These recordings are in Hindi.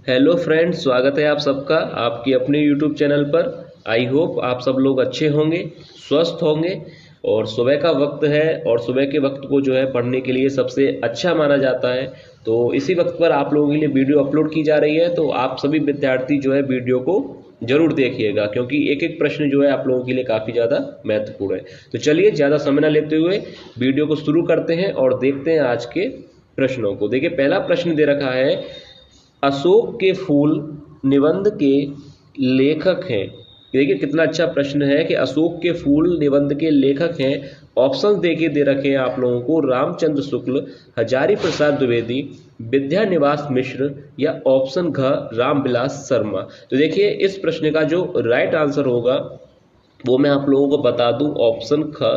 हेलो फ्रेंड्स, स्वागत है आप सबका आपकी अपने यूट्यूब चैनल पर। आई होप आप सब लोग अच्छे होंगे, स्वस्थ होंगे। और सुबह का वक्त है और सुबह के वक्त को जो है पढ़ने के लिए सबसे अच्छा माना जाता है। तो इसी वक्त पर आप लोगों के लिए वीडियो अपलोड की जा रही है, तो आप सभी विद्यार्थी जो है वीडियो को जरूर देखिएगा, क्योंकि एक एक प्रश्न जो है आप लोगों के लिए काफ़ी ज़्यादा महत्वपूर्ण है। तो चलिए ज़्यादा समय न लेते हुए वीडियो को शुरू करते हैं और देखते हैं आज के प्रश्नों को। देखिए, पहला प्रश्न दे रखा है, अशोक के फूल निबंध के लेखक हैं। देखिए कितना अच्छा प्रश्न है कि अशोक के फूल निबंध के लेखक हैं। ऑप्शन देके दे रखे हैं आप लोगों को, रामचंद्र शुक्ल, हजारी प्रसाद द्विवेदी, विद्यानिवास मिश्र या ऑप्शन घ रामविलास शर्मा। तो देखिए इस प्रश्न का जो राइट आंसर होगा वो मैं आप लोगों को बता दूं, ऑप्शन ख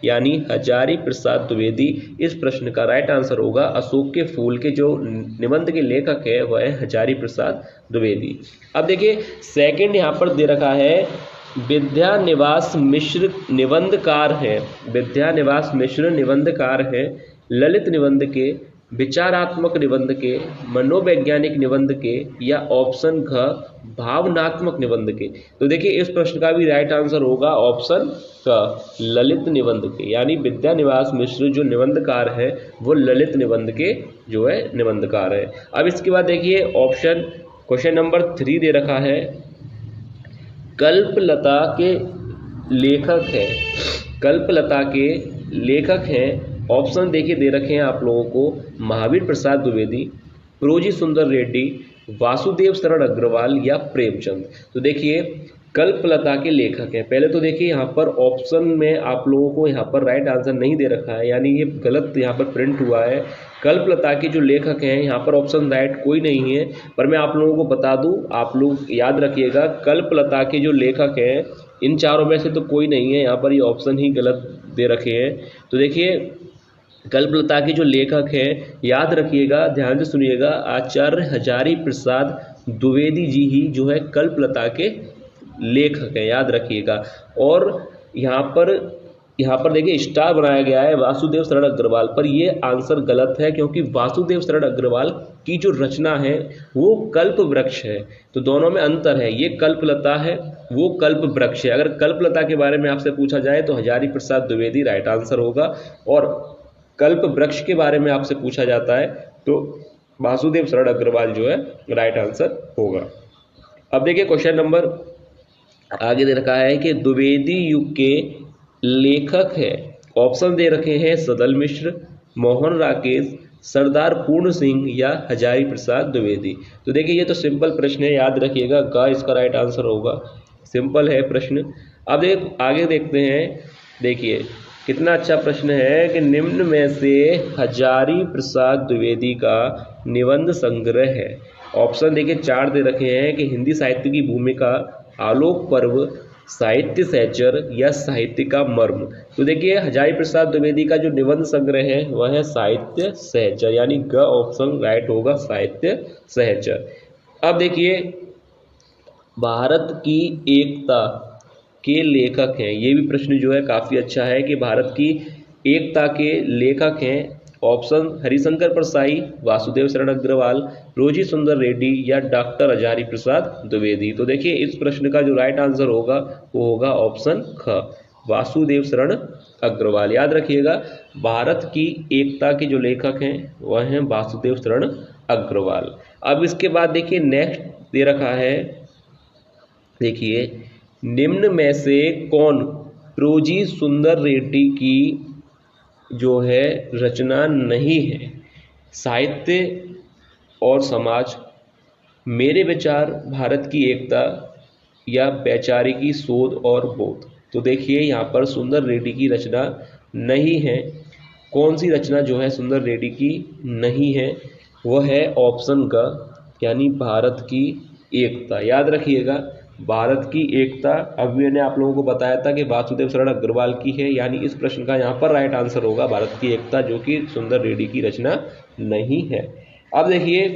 यानी हजारी प्रसाद द्विवेदी इस प्रश्न का राइट आंसर होगा। अशोक के फूल के जो निबंध के लेखक है वह है हजारी प्रसाद द्विवेदी। अब देखिए सेकंड यहाँ पर दे रखा है, विद्यानिवास मिश्र निबंधकार हैं। विद्यानिवास मिश्र निबंधकार हैं। ललित निबंध के, विचारात्मक निबंध के, मनोवैज्ञानिक निबंध के या ऑप्शन घ भावनात्मक निबंध के। तो देखिए इस प्रश्न का भी राइट आंसर होगा ऑप्शन क ललित निबंध के, यानी विद्यानिवास मिश्र जो निबंधकार है वो ललित निबंध के जो है निबंधकार है। अब इसके बाद देखिए ऑप्शन क्वेश्चन नंबर 3 दे रखा है, कल्पलता के लेखक है। कल्पलता के लेखक हैं। ऑप्शन देखिए दे रखे हैं आप लोगों को, महावीर प्रसाद द्विवेदी, प्रोजी सुंदर रेड्डी, वासुदेव शरण अग्रवाल या प्रेमचंद। तो देखिए कल्पलता के लेखक हैं। पहले तो देखिए यहाँ पर ऑप्शन में आप लोगों को यहाँ पर राइट आंसर नहीं दे रखा है, यानी ये गलत यहाँ पर प्रिंट हुआ है। कल्पलता के जो लेखक हैं यहाँ पर ऑप्शन राइट कोई नहीं है, पर मैं आप लोगों को बता दूं, आप लोग याद रखिएगा कल्पलता के जो लेखक हैं इन चारों में से तो कोई नहीं है, यहाँ पर ये ऑप्शन ही गलत दे रखे हैं। तो देखिए कल्पलता के जो लेखक हैं, याद रखिएगा, ध्यान से सुनिएगा, आचार्य हजारी प्रसाद द्विवेदी जी ही जो है कल्पलता के लेखक हैं, याद रखिएगा। और यहाँ पर देखिए स्टार बनाया गया है वासुदेव शरण अग्रवाल पर, ये आंसर गलत है, क्योंकि वासुदेव शरण अग्रवाल की जो रचना है वो कल्प वृक्ष है। तो दोनों में अंतर है, ये कल्पलता है, वो कल्प वृक्ष है। अगर कल्पलता के बारे में आपसे पूछा जाए तो हजारी प्रसाद द्विवेदी राइट आंसर होगा, और कल्प वृक्ष के बारे में आपसे पूछा जाता है तो वासुदेव शरण अग्रवाल जो है राइट आंसर होगा। अब देखिए क्वेश्चन नंबर आगे दे रखा है कि द्विवेदी युग के लेखक है। ऑप्शन दे रखे हैं, सदल मिश्र, मोहन राकेश, सरदार पूर्ण सिंह या हजारी प्रसाद द्विवेदी। तो देखिए ये तो सिंपल प्रश्न है, याद रखिएगा ग इसका राइट आंसर होगा। सिंपल है प्रश्न। अब आगे देखते हैं। देखिए कितना अच्छा प्रश्न है कि निम्न में से हजारी प्रसाद द्विवेदी का निबंध संग्रह है। ऑप्शन देखिए 4 दे रखे हैं कि हिंदी साहित्य की भूमिका, आलोक पर्व, साहित्य सहचर या साहित्य का मर्म। तो देखिए हजारी प्रसाद द्विवेदी का जो निबंध संग्रह है वह है साहित्य सहचर, यानी ग ऑप्शन राइट होगा, साहित्य सहचर। अब देखिए भारत की एकता के लेखक हैं। ये भी प्रश्न जो है काफ़ी अच्छा है कि भारत की एकता के लेखक हैं। ऑप्शन हरिशंकर परसाई, वासुदेव शरण अग्रवाल, रोजी सुंदर रेड्डी या डॉक्टर हजारी प्रसाद द्विवेदी। तो देखिए इस प्रश्न का जो राइट आंसर होगा वो होगा ऑप्शन ख वासुदेव शरण अग्रवाल। याद रखिएगा भारत की एकता के जो लेखक हैं वह हैं वासुदेव शरण अग्रवाल। अब इसके बाद देखिए नेक्स्ट दे रखा है, देखिए निम्न में से कौन प्रोजी सुंदर रेड्डी की जो है रचना नहीं है। साहित्य और समाज, मेरे विचार, भारत की एकता या वैचारिकी शोध और बोध। तो देखिए यहाँ पर सुंदर रेड्डी की रचना नहीं है। कौन सी रचना जो है सुंदर रेड्डी की नहीं है, वह है ऑप्शन ग यानी भारत की एकता। याद रखिएगा भारत की एकता, अभी मैंने आप लोगों को बताया था कि वासुदेव शरण अग्रवाल की है, यानी इस प्रश्न का यहाँ पर राइट आंसर होगा भारत की एकता, जो कि सुंदर रेड्डी की रचना नहीं है। अब देखिए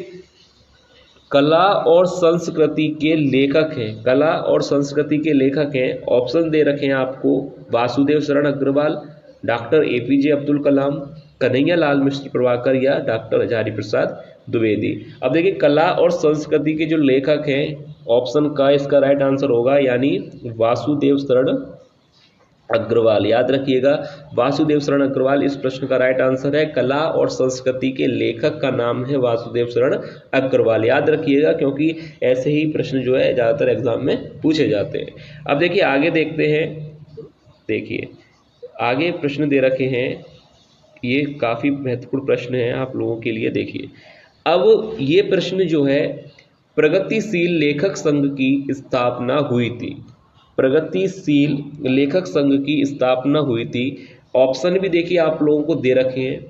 कला और संस्कृति के लेखक हैं। कला और संस्कृति के लेखक हैं। ऑप्शन दे रखे हैं आपको, वासुदेव शरण अग्रवाल, डॉक्टर APJ अब्दुल कलाम, कन्हैया लाल मिश्र प्रभाकर या डॉक्टर हजारी प्रसाद द्विवेदी। अब देखिए कला और संस्कृति के जो लेखक हैं, ऑप्शन का इसका राइट आंसर होगा यानी वासुदेव शरण अग्रवाल। याद रखिएगा, वासुदेव शरण अग्रवाल इस प्रश्न का राइट आंसर है। कला और संस्कृति के लेखक का नाम है वासुदेव शरण अग्रवाल। याद रखिएगा, क्योंकि ऐसे ही प्रश्न जो है ज़्यादातर एग्जाम में पूछे जाते हैं। अब देखिए आगे देखते हैं। देखिए आगे प्रश्न दे रखे हैं, ये काफ़ी महत्वपूर्ण प्रश्न है आप लोगों के लिए। देखिए अब ये प्रश्न जो है, प्रगतिशील लेखक संघ की स्थापना हुई थी। प्रगतिशील लेखक संघ की स्थापना हुई थी। ऑप्शन भी देखिए आप लोगों को दे रखे हैं,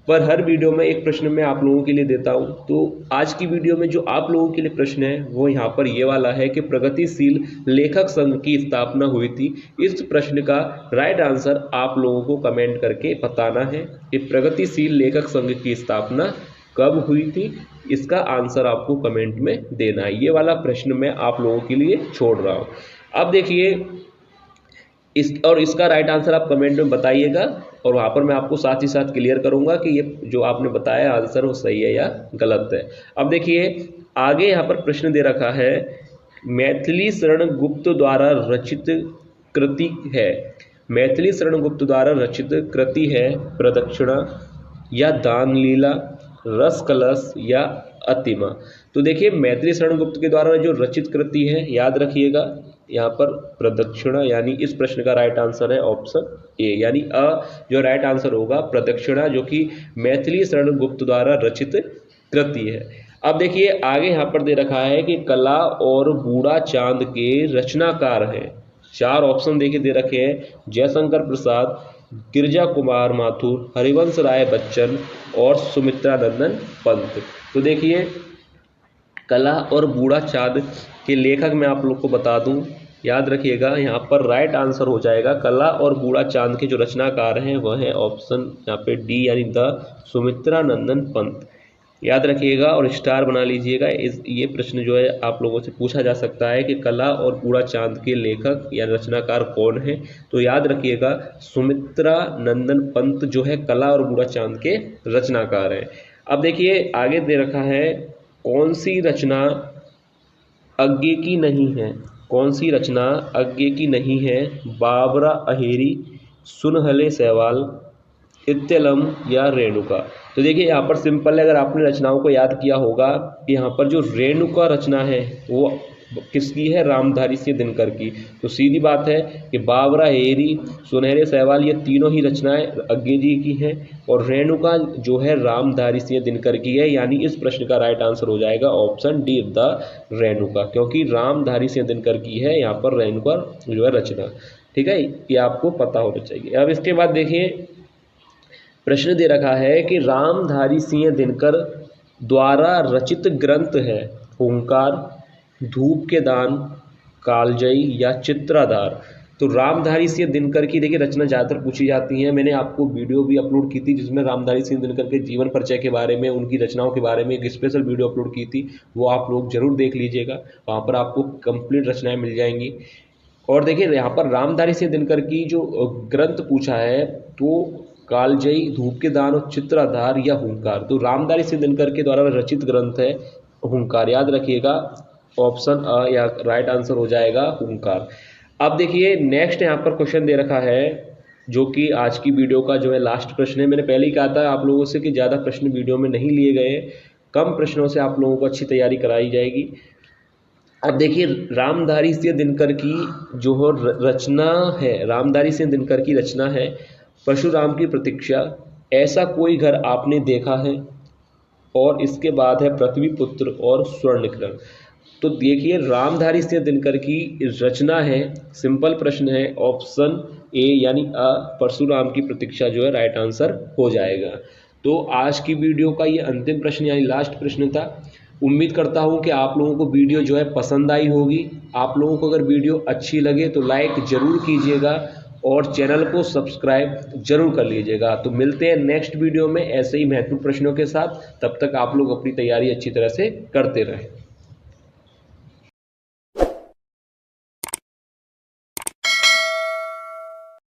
पर हर वीडियो में एक प्रश्न मैं आप लोगों के लिए देता हूं। तो आज की वीडियो में जो आप लोगों के लिए प्रश्न है वो यहाँ पर ये वाला है कि प्रगतिशील लेखक संघ की स्थापना हुई थी। इस प्रश्न का राइट आंसर आप लोगों को कमेंट करके बताना है कि प्रगतिशील लेखक संघ की स्थापना कब हुई थी। इसका आंसर आपको कमेंट में देना है। ये वाला प्रश्न मैं आप लोगों के लिए छोड़ रहा हूँ। अब देखिए इसका राइट आंसर आप कमेंट में बताइएगा, और वहाँ पर मैं आपको साथ ही साथ क्लियर करूँगा कि ये जो आपने बताया आंसर वो सही है या गलत है। अब देखिए आगे यहाँ पर प्रश्न दे रखा है, मैथिली शरण गुप्त द्वारा रचित कृति है। मैथिली शरण गुप्त द्वारा रचित कृति है प्रदक्षिणा या दान लीला, रस कलश या अतिमा। तो देखिए मैथिली शरण गुप्त के द्वारा जो रचित कृति है, याद रखिएगा यहाँ पर प्रदक्षिणा, यानी इस प्रश्न का राइट आंसर है ऑप्शन ए, यानी जो राइट आंसर होगा प्रदक्षिणा, जो कि मैथिली शरण गुप्त द्वारा रचित कृति है। अब देखिए आगे यहाँ पर दे रखा है कि कला और बूढ़ा चांद के रचनाकार हैं। 4 ऑप्शन देखिए दे रखे हैं, जयशंकर प्रसाद, गिरजा कुमार माथुर, हरिवंश राय बच्चन और सुमित्रा नंदन पंत। तो देखिए कला और बूढ़ा चांद के लेखक मैं आप लोग को बता दूं, याद रखिएगा यहाँ पर राइट आंसर हो जाएगा कला और बूढ़ा चांद के जो रचनाकार हैं वह है ऑप्शन यहाँ पे डी, यानी द सुमित्रा नंदन पंत। याद रखिएगा और स्टार बना लीजिएगा। ये प्रश्न जो है आप लोगों से पूछा जा सकता है कि कला और बूढ़ा चांद के लेखक या रचनाकार कौन है। तो याद रखिएगा सुमित्रा नंदन पंत जो है कला और बूढ़ा चांद के रचनाकार हैं। अब देखिए आगे दे रखा है, कौन सी रचना अज्ञे की नहीं है। कौन सी रचना अज्ञे की नहीं है, बाबरा अहेरी, सुनहले सहवाल, इत्तलम या रेणुका। तो देखिए यहाँ पर सिंपल है, अगर आपने रचनाओं को याद किया होगा, यहाँ पर जो रेणुका रचना है वो किसकी है, रामधारी सिंह दिनकर की। तो सीधी बात है कि बाबरा अहेरी, सुनहरे सहवाल ये तीनों ही रचनाएं अज्ञे जी की हैं, और रेणुका जो है रामधारी सिंह दिनकर की है। यानी इस प्रश्न का राइट आंसर हो जाएगा ऑप्शन डी, द रेणुका, क्योंकि रामधारी सिंह दिनकर की है यहाँ पर रेणुका जो है रचना। ठीक है, ये आपको पता होना चाहिए। अब इसके बाद देखिए प्रश्न दे रखा है कि रामधारी सिंह दिनकर द्वारा रचित ग्रंथ है हुंकार, धूप के दान, कालजयी या चित्राधार। तो रामधारी सिंह दिनकर की देखिए रचना ज़्यादातर पूछी जाती है। मैंने आपको वीडियो भी अपलोड की थी जिसमें रामधारी सिंह दिनकर के जीवन परिचय के बारे में, उनकी रचनाओं के बारे में एक स्पेशल वीडियो अपलोड की थी, वो आप लोग जरूर देख लीजिएगा। वहाँ पर आपको कंप्लीट रचनाएं मिल जाएंगी। और देखिए यहाँ पर रामधारी सिंह दिनकर की जो ग्रंथ पूछा है तो कालजयी, धूप के दान और चित्राधार या हुंकार। तो रामधारी सिंह दिनकर के द्वारा रचित ग्रंथ है हुंकार। याद रखिएगा ऑप्शन अ या राइट आंसर हो जाएगा हुंकार। अब देखिए नेक्स्ट यहाँ पर क्वेश्चन दे रखा है जो कि आज की वीडियो का जो है लास्ट प्रश्न है। मैंने पहले ही कहा था आप लोगों से कि ज़्यादा प्रश्न वीडियो में नहीं लिए गए, कम प्रश्नों से आप लोगों को अच्छी तैयारी कराई जाएगी। अब देखिए रामधारी सिंह दिनकर की जो रचना है, रामधारी सिंह दिनकर की रचना है परशुराम की प्रतीक्षा, ऐसा कोई घर आपने देखा है, और इसके बाद है पृथ्वी पुत्र और स्वर्णकिरण। तो देखिए रामधारी सिंह दिनकर की रचना है, सिंपल प्रश्न है, ऑप्शन ए यानी अ परशुराम की प्रतीक्षा जो है राइट आंसर हो जाएगा। तो आज की वीडियो का ये अंतिम प्रश्न यानी लास्ट प्रश्न था। उम्मीद करता हूँ कि आप लोगों को वीडियो जो है पसंद आई होगी। आप लोगों को अगर वीडियो अच्छी लगे तो लाइक ज़रूर कीजिएगा और चैनल को सब्सक्राइब जरूर कर लीजिएगा। तो मिलते हैं नेक्स्ट वीडियो में ऐसे ही महत्वपूर्ण प्रश्नों के साथ। तब तक आप लोग अपनी तैयारी अच्छी तरह से करते रहें।